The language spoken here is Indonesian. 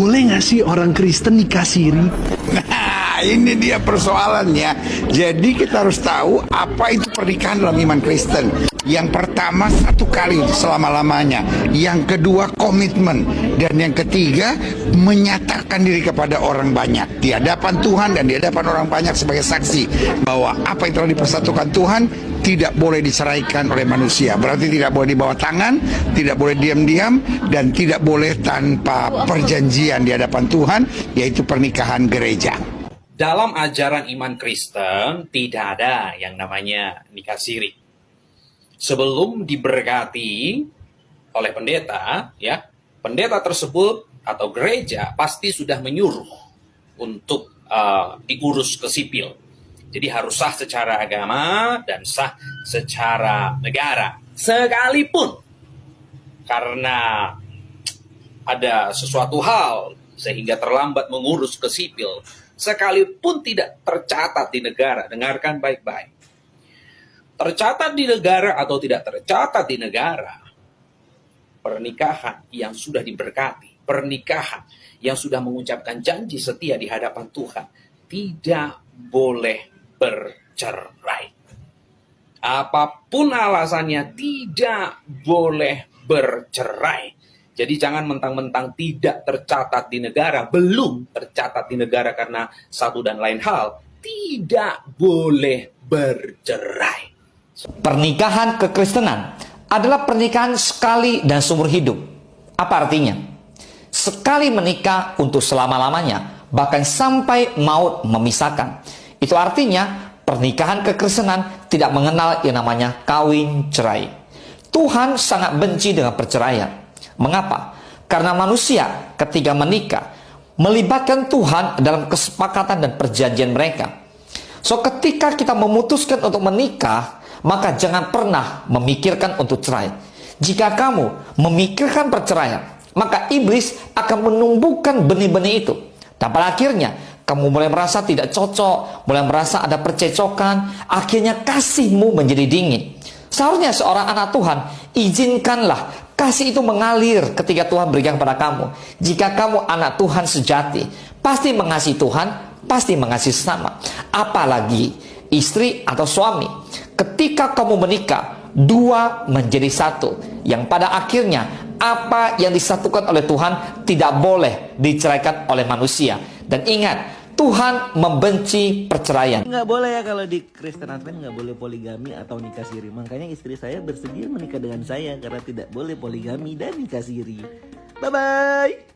Boleh nggak sih orang Kristen nikah siri? Nah, ini dia persoalannya. Jadi kita harus tahu apa itu pernikahan dalam iman Kristen. Yang pertama, satu kali untuk selama-lamanya. Yang kedua, komitmen. Dan yang ketiga, menyatakan diri kepada orang banyak di hadapan Tuhan dan di hadapan orang banyak sebagai saksi bahwa apa yang telah dipersatukan Tuhan tidak boleh diceraikan oleh manusia. Berarti tidak boleh dibawa tangan, tidak boleh diam-diam, dan tidak boleh tanpa perjanjian di hadapan Tuhan, yaitu pernikahan gereja. Dalam ajaran iman Kristen tidak ada yang namanya nikah siri. Sebelum diberkati oleh pendeta, ya, pendeta tersebut atau gereja pasti sudah menyuruh untuk diurus ke sipil. Jadi harus sah secara agama dan sah secara negara. Sekalipun karena ada sesuatu hal sehingga terlambat mengurus ke sipil, sekalipun tidak tercatat di negara, dengarkan baik-baik. Tercatat di negara atau tidak tercatat di negara, pernikahan yang sudah diberkati, pernikahan yang sudah mengucapkan janji setia di hadapan Tuhan, tidak boleh bercerai. Apapun alasannya, tidak boleh bercerai. Jadi jangan mentang-mentang tidak tercatat di negara, belum tercatat di negara karena satu dan lain hal, tidak boleh bercerai. Pernikahan kekristenan adalah pernikahan sekali dan seumur hidup. Apa artinya? Sekali menikah untuk selama-lamanya, bahkan sampai maut memisahkan. Itu artinya pernikahan kekristenan tidak mengenal yang namanya kawin cerai. Tuhan sangat benci dengan perceraian. Mengapa? Karena manusia ketika menikah melibatkan Tuhan dalam kesepakatan dan perjanjian mereka. So ketika kita memutuskan untuk menikah, maka jangan pernah memikirkan untuk cerai. Jika kamu memikirkan perceraian, maka iblis akan menumbuhkan benih-benih itu. Dan pada akhirnya, kamu mulai merasa tidak cocok, mulai merasa ada percecokan, akhirnya kasihmu menjadi dingin. Seharusnya seorang anak Tuhan, izinkanlah kasih itu mengalir ketika Tuhan berikan kepada kamu. Jika kamu anak Tuhan sejati, pasti mengasihi Tuhan, pasti mengasihi sesama. Apalagi istri atau suami. Ketika kamu menikah, dua menjadi satu. Yang pada akhirnya, apa yang disatukan oleh Tuhan tidak boleh diceraikan oleh manusia. Dan ingat, Tuhan membenci perceraian. Nggak boleh ya kalau di Kristen Advent nggak boleh poligami atau nikah siri. Makanya istri saya bersedia menikah dengan saya karena tidak boleh poligami dan nikah siri. Bye-bye.